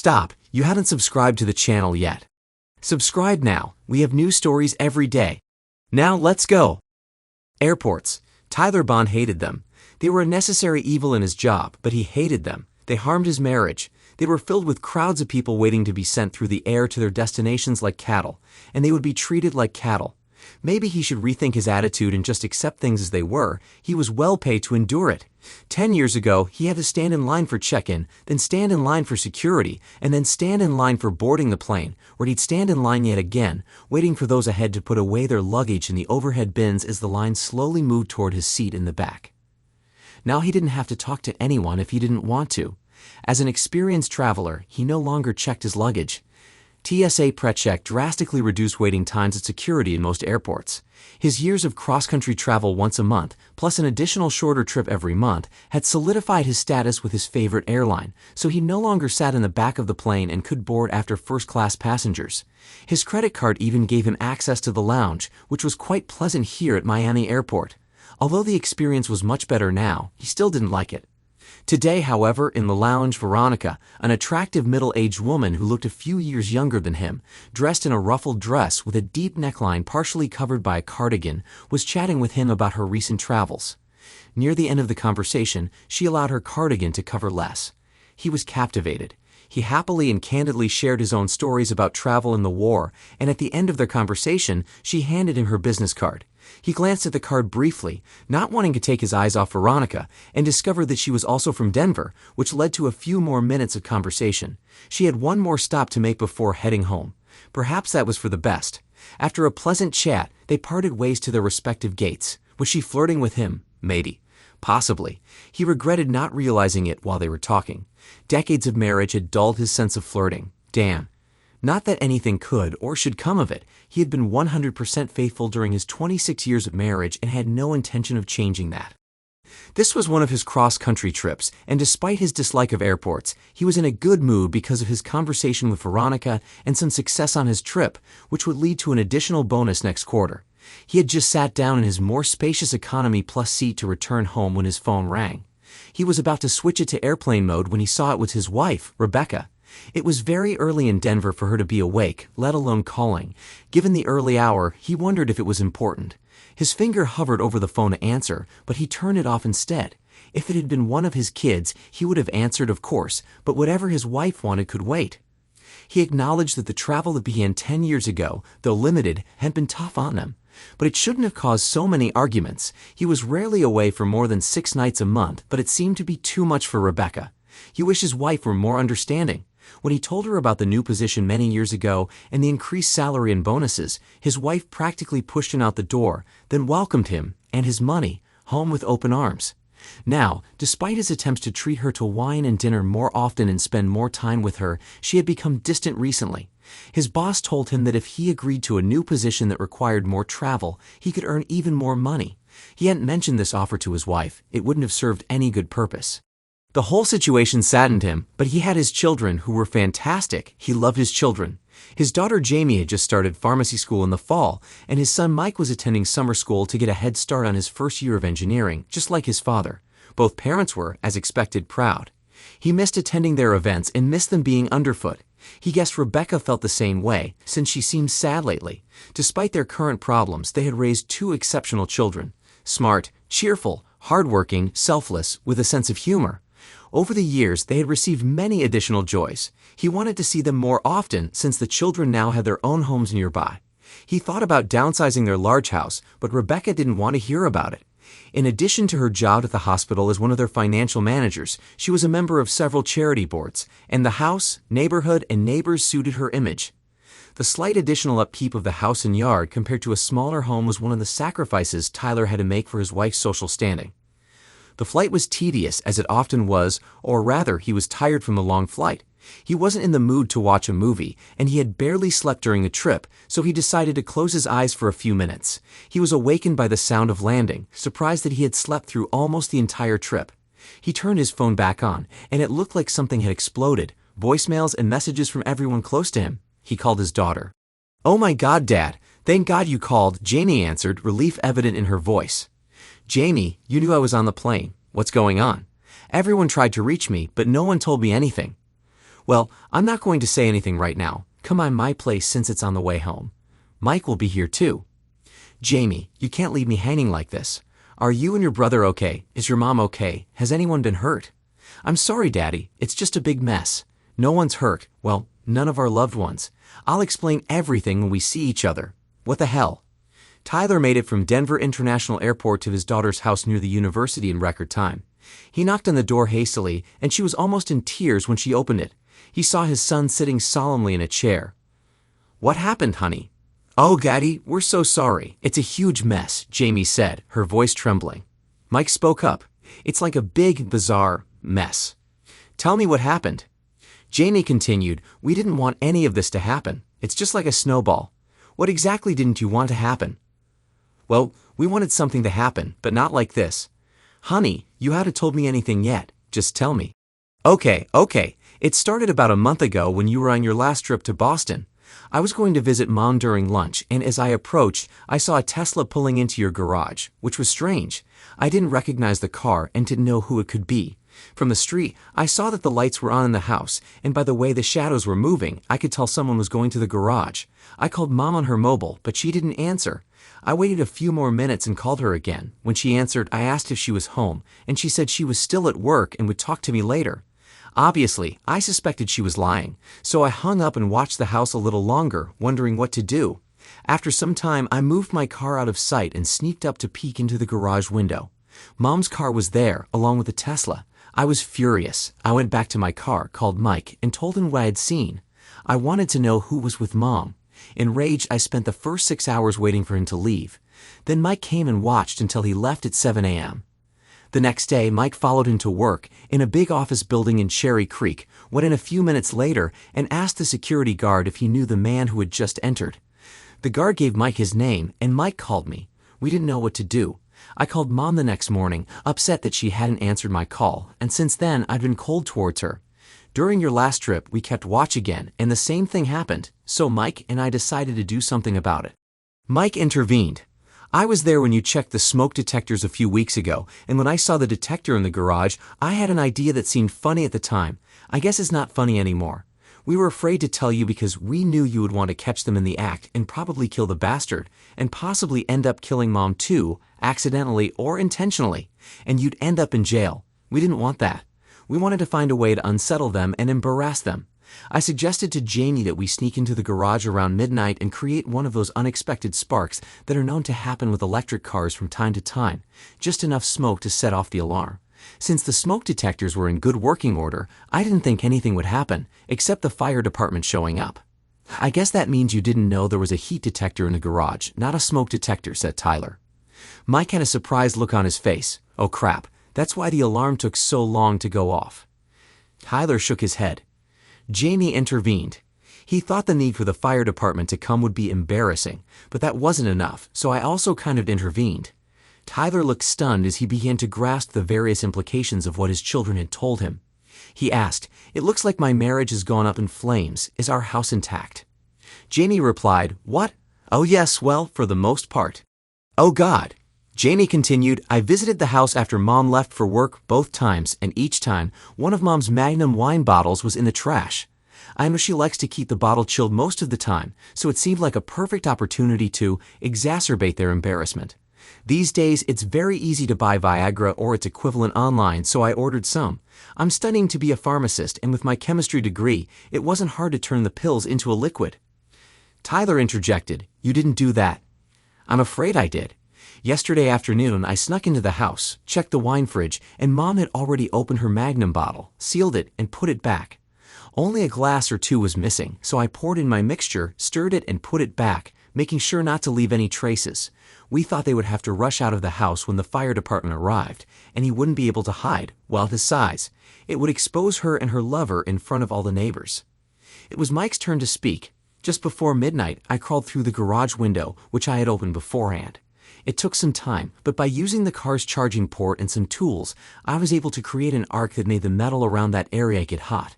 Stop, you haven't subscribed to the channel yet. Subscribe now, we have new stories every day. Now let's go. Airports. Tyler Bond hated them. They were a necessary evil in his job, but he hated them. They harmed his marriage. They were filled with crowds of people waiting to be sent through the air to their destinations like cattle, and they would be treated like cattle. Maybe he should rethink his attitude and just accept things as they were. He was well paid to endure it. 10 years ago, he had to stand in line for check-in, then stand in line for security, and then stand in line for boarding the plane, where he'd stand in line yet again, waiting for those ahead to put away their luggage in the overhead bins as the line slowly moved toward his seat in the back. Now he didn't have to talk to anyone if he didn't want to. As an experienced traveler, he no longer checked his luggage. TSA PreCheck drastically reduced waiting times at security in most airports. His years of cross-country travel once a month, plus an additional shorter trip every month, had solidified his status with his favorite airline, so he no longer sat in the back of the plane and could board after first-class passengers. His credit card even gave him access to the lounge, which was quite pleasant here at Miami Airport. Although the experience was much better now, he still didn't like it. Today, however, in the lounge, Veronica, an attractive middle-aged woman who looked a few years younger than him, dressed in a ruffled dress with a deep neckline partially covered by a cardigan, was chatting with him about her recent travels. Near the end of the conversation, she allowed her cardigan to cover less. He was captivated. He happily and candidly shared his own stories about travel and the war, and at the end of their conversation, she handed him her business card. He glanced at the card briefly, not wanting to take his eyes off Veronica, and discovered that she was also from Denver, which led to a few more minutes of conversation. She had one more stop to make before heading home. Perhaps that was for the best. After a pleasant chat, they parted ways to their respective gates. Was she flirting with him? Maybe. Possibly. He regretted not realizing it while they were talking. Decades of marriage had dulled his sense of flirting. Damn. Not that anything could or should come of it. He had been 100% faithful during his 26 years of marriage and had no intention of changing that. This was one of his cross-country trips, and despite his dislike of airports, he was in a good mood because of his conversation with Veronica and some success on his trip, which would lead to an additional bonus next quarter. He had just sat down in his more spacious economy plus seat to return home when his phone rang. He was about to switch it to airplane mode when he saw it was his wife, Rebecca. It was very early in Denver for her to be awake, let alone calling. Given the early hour, he wondered if it was important. His finger hovered over the phone to answer, but he turned it off instead. If it had been one of his kids, he would have answered, of course, but whatever his wife wanted could wait. He acknowledged that the travel that began 10 years ago, though limited, had been tough on him. But it shouldn't have caused so many arguments. He was rarely away for more than 6 nights a month, but it seemed to be too much for Rebecca. He wished his wife were more understanding. When he told her about the new position many years ago and the increased salary and bonuses, his wife practically pushed him out the door, then welcomed him, and his money, home with open arms. Now, despite his attempts to treat her to wine and dinner more often and spend more time with her, she had become distant recently. His boss told him that if he agreed to a new position that required more travel, he could earn even more money. He hadn't mentioned this offer to his wife. It wouldn't have served any good purpose. The whole situation saddened him, but he had his children who were fantastic. He loved his children. His daughter Jamie had just started pharmacy school in the fall, and his son Mike was attending summer school to get a head start on his first year of engineering, just like his father. Both parents were, as expected, proud. He missed attending their events and missed them being underfoot. He guessed Rebecca felt the same way, since she seemed sad lately. Despite their current problems, they had raised 2 exceptional children. Smart, cheerful, hardworking, selfless, with a sense of humor. Over the years, they had received many additional joys. He wanted to see them more often since the children now had their own homes nearby. He thought about downsizing their large house, but Rebecca didn't want to hear about it. In addition to her job at the hospital as one of their financial managers, she was a member of several charity boards, and the house, neighborhood, and neighbors suited her image. The slight additional upkeep of the house and yard compared to a smaller home was one of the sacrifices Tyler had to make for his wife's social standing. The flight was tedious, as it often was, or rather, he was tired from the long flight. He wasn't in the mood to watch a movie, and he had barely slept during the trip, so he decided to close his eyes for a few minutes. He was awakened by the sound of landing, surprised that he had slept through almost the entire trip. He turned his phone back on, and it looked like something had exploded. Voicemails and messages from everyone close to him. He called his daughter. "Oh my God, Dad. Thank God you called," Jamie answered, relief evident in her voice. "Jamie, you knew I was on the plane. What's going on? Everyone tried to reach me, but no one told me anything." Well, I'm not going to say anything right now. Come on my place since it's on the way home. Mike will be here too. Jamie, you can't leave me hanging like this. Are you and your brother okay? Is your mom okay? Has anyone been hurt? I'm sorry, Daddy. It's just a big mess. No one's hurt. Well, none of our loved ones. I'll explain everything when we see each other. What the hell? Tyler made it from Denver International Airport to his daughter's house near the university in record time. He knocked on the door hastily, and she was almost in tears when she opened it. He saw his son sitting solemnly in a chair. What happened, honey? Oh, Daddy, we're so sorry. It's a huge mess, Jamie said, her voice trembling. Mike spoke up. It's like a big, bizarre mess. Tell me what happened. Jamie continued, we didn't want any of this to happen. It's just like a snowball. What exactly didn't you want to happen? Well, we wanted something to happen, but not like this. Honey, you haven't told me anything yet. Just tell me. Okay. It started about a month ago when you were on your last trip to Boston. I was going to visit Mom during lunch, and as I approached, I saw a Tesla pulling into your garage, which was strange. I didn't recognize the car and didn't know who it could be. From the street, I saw that the lights were on in the house, and by the way the shadows were moving, I could tell someone was going to the garage. I called Mom on her mobile, but she didn't answer. I waited a few more minutes and called her again. When she answered, I asked if she was home, and she said she was still at work and would talk to me later. Obviously, I suspected she was lying, so I hung up and watched the house a little longer, wondering what to do. After some time, I moved my car out of sight and sneaked up to peek into the garage window. Mom's car was there, along with the Tesla. I was furious. I went back to my car, called Mike, and told him what I had seen. I wanted to know who was with Mom. Enraged, I spent the first 6 hours waiting for him to leave. Then Mike came and watched until he left at 7 a.m. The next day, Mike followed him to work in a big office building in Cherry Creek, went in a few minutes later, and asked the security guard if he knew the man who had just entered. The guard gave Mike his name, and Mike called me. We didn't know what to do. I called Mom the next morning, upset that she hadn't answered my call, and since then I've been cold towards her. During your last trip, we kept watch again, and the same thing happened, so Mike and I decided to do something about it. Mike intervened. I was there when you checked the smoke detectors a few weeks ago, and when I saw the detector in the garage, I had an idea that seemed funny at the time. I guess it's not funny anymore. We were afraid to tell you because we knew you would want to catch them in the act and probably kill the bastard, and possibly end up killing Mom too, accidentally or intentionally, and you'd end up in jail. We didn't want that. We wanted to find a way to unsettle them and embarrass them. I suggested to Jamie that we sneak into the garage around midnight and create one of those unexpected sparks that are known to happen with electric cars from time to time, just enough smoke to set off the alarm. Since the smoke detectors were in good working order, I didn't think anything would happen, except the fire department showing up. I guess that means you didn't know there was a heat detector in the garage, not a smoke detector, said Tyler. Mike had a surprised look on his face. Oh crap, that's why the alarm took so long to go off. Tyler shook his head. Jamie intervened. He thought the need for the fire department to come would be embarrassing, but that wasn't enough, so I also kind of intervened. Tyler looked stunned as he began to grasp the various implications of what his children had told him. He asked, "It looks like my marriage has gone up in flames. Is our house intact?" Jamie replied, "What? Oh yes, well, for the most part." "Oh God." Jamie continued, "I visited the house after Mom left for work both times, and each time, one of Mom's Magnum wine bottles was in the trash. I know she likes to keep the bottle chilled most of the time, so it seemed like a perfect opportunity to exacerbate their embarrassment. These days, it's very easy to buy Viagra or its equivalent online, so I ordered some. I'm studying to be a pharmacist, and with my chemistry degree, it wasn't hard to turn the pills into a liquid." Tyler interjected, "You didn't do that." "I'm afraid I did. Yesterday afternoon, I snuck into the house, checked the wine fridge, and Mom had already opened her Magnum bottle, sealed it, and put it back. Only a glass or two was missing, so I poured in my mixture, stirred it, and put it back, making sure not to leave any traces. We thought they would have to rush out of the house when the fire department arrived, and he wouldn't be able to hide, well, his size. It would expose her and her lover in front of all the neighbors." It was Mike's turn to speak. Just before midnight, I crawled through the garage window, which I had opened beforehand. It took some time, but by using the car's charging port and some tools, I was able to create an arc that made the metal around that area get hot.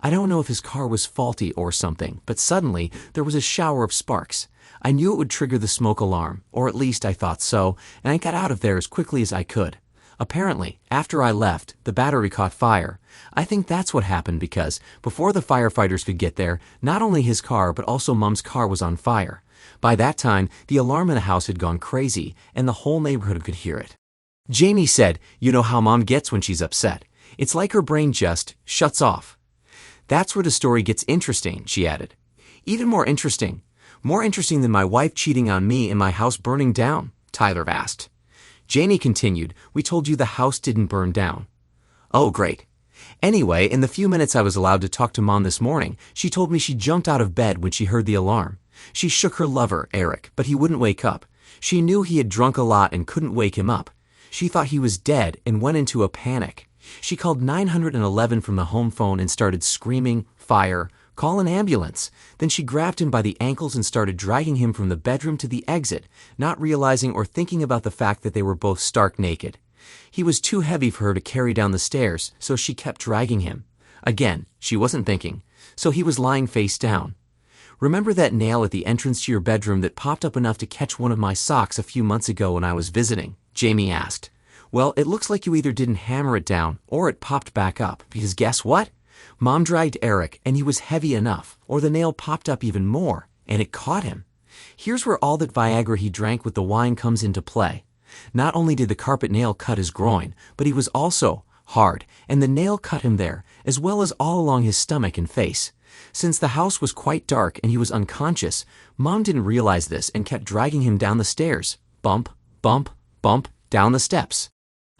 I don't know if his car was faulty or something, but suddenly there was a shower of sparks. I knew it would trigger the smoke alarm, or at least I thought so, and I got out of there as quickly as I could. Apparently, after I left, the battery caught fire. I think that's what happened because, before the firefighters could get there, not only his car but also Mom's car was on fire. By that time, the alarm in the house had gone crazy, and the whole neighborhood could hear it. Jamie said, "You know how Mom gets when she's upset. It's like her brain just shuts off." "That's where the story gets interesting," she added. "Even more interesting. More interesting than my wife cheating on me and my house burning down?" Tyler asked. Jamie continued, "We told you the house didn't burn down." "Oh, great. Anyway, in the few minutes I was allowed to talk to Mom this morning, she told me she jumped out of bed when she heard the alarm. She shook her lover, Eric, but he wouldn't wake up. She knew he had drunk a lot and couldn't wake him up. She thought he was dead and went into a panic. She called 911 from the home phone and started screaming, 'Fire, call an ambulance.' Then she grabbed him by the ankles and started dragging him from the bedroom to the exit, not realizing or thinking about the fact that they were both stark naked. He was too heavy for her to carry down the stairs, so she kept dragging him. Again, she wasn't thinking, so he was lying face down. Remember that nail at the entrance to your bedroom that popped up enough to catch one of my socks a few months ago when I was visiting?" Jamie asked. "Well, it looks like you either didn't hammer it down or it popped back up, because guess what? Mom dragged Eric and he was heavy enough, or the nail popped up even more, and it caught him. Here's where all that Viagra he drank with the wine comes into play. Not only did the carpet nail cut his groin, but he was also hard, and the nail cut him there, as well as all along his stomach and face. Since the house was quite dark and he was unconscious, Mom didn't realize this and kept dragging him down the stairs. Bump, bump, bump, down the steps.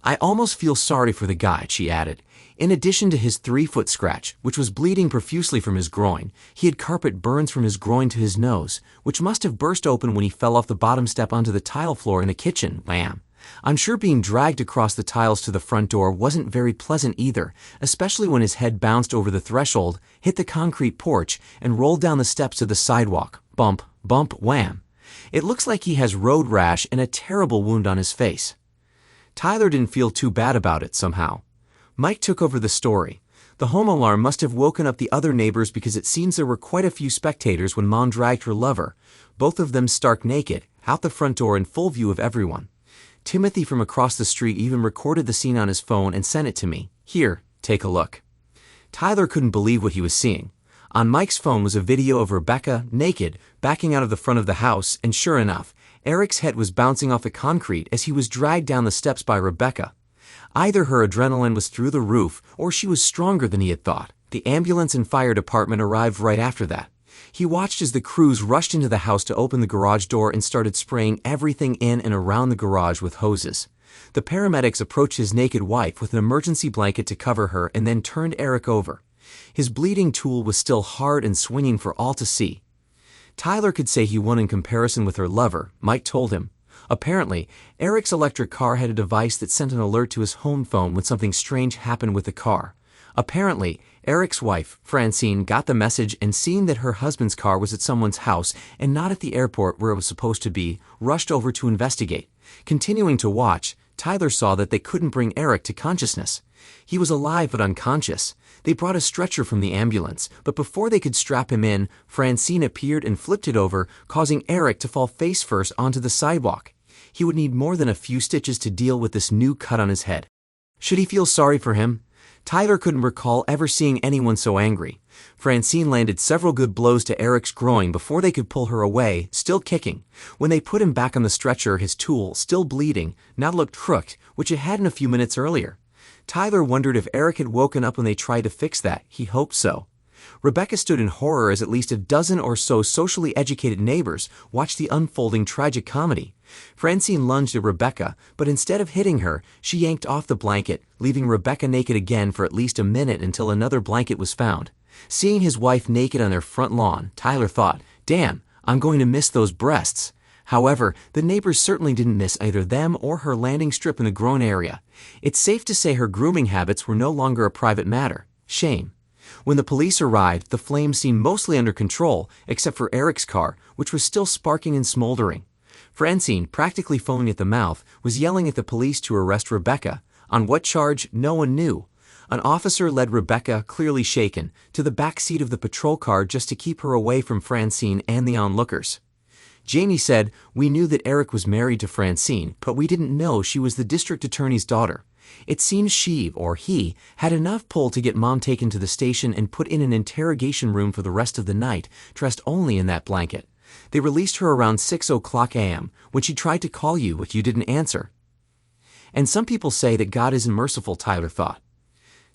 I almost feel sorry for the guy," she added. In addition to his 3-foot scratch, which was bleeding profusely from his groin, he had carpet burns from his groin to his nose, which must have burst open when he fell off the bottom step onto the tile floor in the kitchen. Wham! I'm sure being dragged across the tiles to the front door wasn't very pleasant either, especially when his head bounced over the threshold, hit the concrete porch, and rolled down the steps to the sidewalk. Bump, bump, wham. It looks like he has road rash and a terrible wound on his face." Tyler didn't feel too bad about it somehow. Mike took over the story. The home alarm must have woken up the other neighbors because it seems there were quite a few spectators when Mom dragged her lover, both of them stark naked, out the front door in full view of everyone. Timothy from across the street even recorded the scene on his phone and sent it to me. "Here, take a look." Tyler couldn't believe what he was seeing. On Mike's phone was a video of Rebecca, naked, backing out of the front of the house, and sure enough, Eric's head was bouncing off the concrete as he was dragged down the steps by Rebecca. Either her adrenaline was through the roof, or she was stronger than he had thought. The ambulance and fire department arrived right after that. He watched as the crews rushed into the house to open the garage door and started spraying everything in and around the garage with hoses. The paramedics approached his naked wife with an emergency blanket to cover her and then turned Eric over. His bleeding tool was still hard and swinging for all to see. Tyler could say he won in comparison with her lover, Mike told him. Apparently, Eric's electric car had a device that sent an alert to his home phone when something strange happened with the car. Apparently, Eric's wife, Francine, got the message and seeing that her husband's car was at someone's house and not at the airport where it was supposed to be, rushed over to investigate. Continuing to watch, Tyler saw that they couldn't bring Eric to consciousness. He was alive but unconscious. They brought a stretcher from the ambulance, but before they could strap him in, Francine appeared and flipped it over, causing Eric to fall face first onto the sidewalk. He would need more than a few stitches to deal with this new cut on his head. Should he feel sorry for him? Tyler couldn't recall ever seeing anyone so angry. Francine landed several good blows to Eric's groin before they could pull her away, still kicking. When they put him back on the stretcher, his tool, still bleeding, now looked crooked, which it hadn't a few minutes earlier. Tyler wondered if Eric had woken up when they tried to fix that. He hoped so. Rebecca stood in horror as at least a dozen or so socially educated neighbors watched the unfolding tragic comedy. Francine lunged at Rebecca, but instead of hitting her, she yanked off the blanket, leaving Rebecca naked again for at least a minute until another blanket was found. Seeing his wife naked on their front lawn, Tyler thought, "Damn, I'm going to miss those breasts." However, the neighbors certainly didn't miss either them or her landing strip in the groin area. It's safe to say her grooming habits were no longer a private matter. Shame. When the police arrived, the flames seemed mostly under control, except for Eric's car, which was still sparking and smoldering. Francine, practically foaming at the mouth, was yelling at the police to arrest Rebecca. On what charge, no one knew. An officer led Rebecca, clearly shaken, to the back seat of the patrol car just to keep her away from Francine and the onlookers. Jamie said, "We knew that Eric was married to Francine, but we didn't know she was the district attorney's daughter. It seems she, or he, had enough pull to get Mom taken to the station and put in an interrogation room for the rest of the night, dressed only in that blanket. They released her around 6:00 a.m. when she tried to call you, but you didn't answer." And some people say that God isn't merciful, Tyler thought.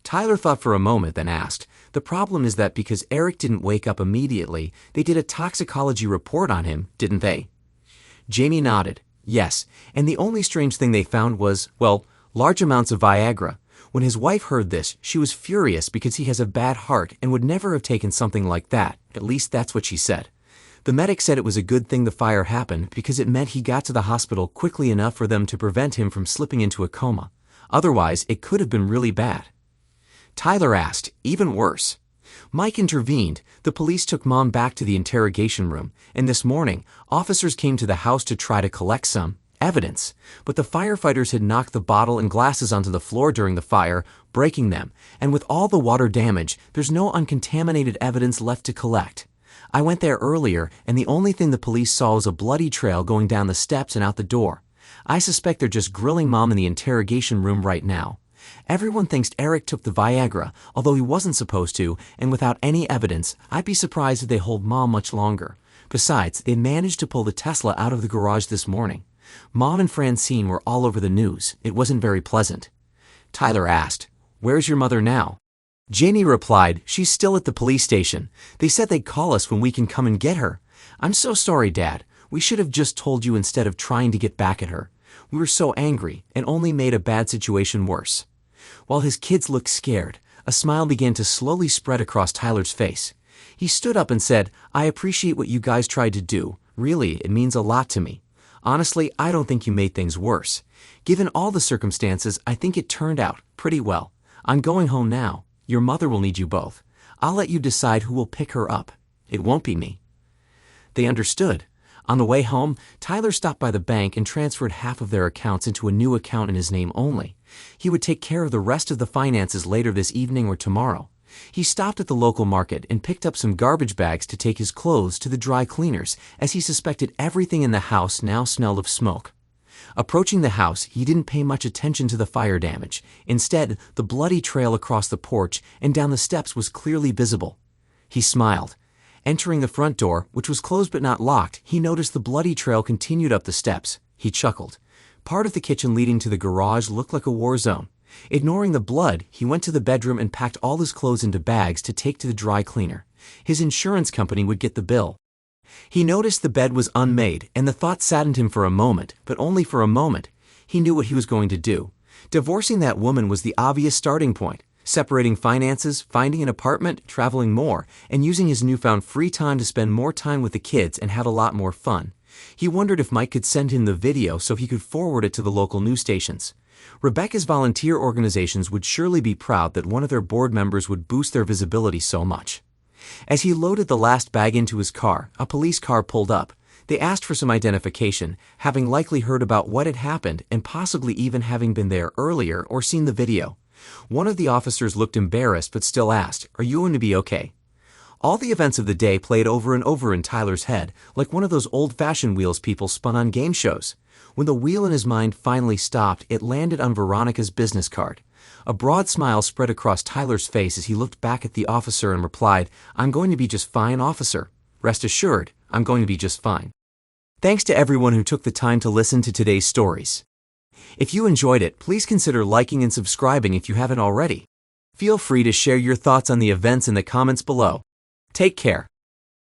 Tyler thought for a moment, then asked, "The problem is that because Eric didn't wake up immediately, they did a toxicology report on him, didn't they?" Jamie nodded. "Yes, and the only strange thing they found was, well, large amounts of Viagra. When his wife heard this, she was furious because he has a bad heart and would never have taken something like that. At least that's what she said. The medic said it was a good thing the fire happened because it meant he got to the hospital quickly enough for them to prevent him from slipping into a coma. Otherwise, it could have been really bad." Tyler asked, "Even worse?" Mike intervened. "The police took Mom back to the interrogation room, and this morning, officers came to the house to try to collect some evidence. But the firefighters had knocked the bottle and glasses onto the floor during the fire, breaking them, and with all the water damage, there's no uncontaminated evidence left to collect. I went there earlier, and the only thing the police saw was a bloody trail going down the steps and out the door. I suspect they're just grilling Mom in the interrogation room right now. Everyone thinks Eric took the Viagra, although he wasn't supposed to, and without any evidence, I'd be surprised if they hold Mom much longer. Besides, they managed to pull the Tesla out of the garage this morning. Mom and Francine were all over the news. It wasn't very pleasant." Tyler asked, "Where's your mother now?" Jamie replied, "She's still at the police station. They said they'd call us when we can come and get her. I'm so sorry, Dad. We should have just told you instead of trying to get back at her. We were so angry and only made a bad situation worse." While his kids looked scared, a smile began to slowly spread across Tyler's face. He stood up and said, "I appreciate what you guys tried to do. Really, it means a lot to me. Honestly, I don't think you made things worse. Given all the circumstances, I think it turned out pretty well. I'm going home now. Your mother will need you both. I'll let you decide who will pick her up. It won't be me." They understood. On the way home, Tyler stopped by the bank and transferred half of their accounts into a new account in his name only. He would take care of the rest of the finances later this evening or tomorrow. He stopped at the local market and picked up some garbage bags to take his clothes to the dry cleaners, as he suspected everything in the house now smelled of smoke. Approaching the house, he didn't pay much attention to the fire damage. Instead, the bloody trail across the porch and down the steps was clearly visible. He smiled. Entering the front door, which was closed but not locked, he noticed the bloody trail continued up the steps. He chuckled. Part of the kitchen leading to the garage looked like a war zone. Ignoring the blood, he went to the bedroom and packed all his clothes into bags to take to the dry cleaner. His insurance company would get the bill. He noticed the bed was unmade, and the thought saddened him for a moment, but only for a moment. He knew what he was going to do. Divorcing that woman was the obvious starting point. Separating finances, finding an apartment, traveling more, and using his newfound free time to spend more time with the kids and have a lot more fun. He wondered if Mike could send him the video so he could forward it to the local news stations. Rebecca's volunteer organizations would surely be proud that one of their board members would boost their visibility so much. As he loaded the last bag into his car, a police car pulled up. They asked for some identification, having likely heard about what had happened and possibly even having been there earlier or seen the video. One of the officers looked embarrassed but still asked, "Are you going to be okay?" All the events of the day played over and over in Tyler's head, like one of those old-fashioned wheels people spun on game shows. When the wheel in his mind finally stopped, it landed on Veronica's business card. A broad smile spread across Tyler's face as he looked back at the officer and replied, "I'm going to be just fine, officer. Rest assured, I'm going to be just fine." Thanks to everyone who took the time to listen to today's stories. If you enjoyed it, please consider liking and subscribing if you haven't already. Feel free to share your thoughts on the events in the comments below. Take care.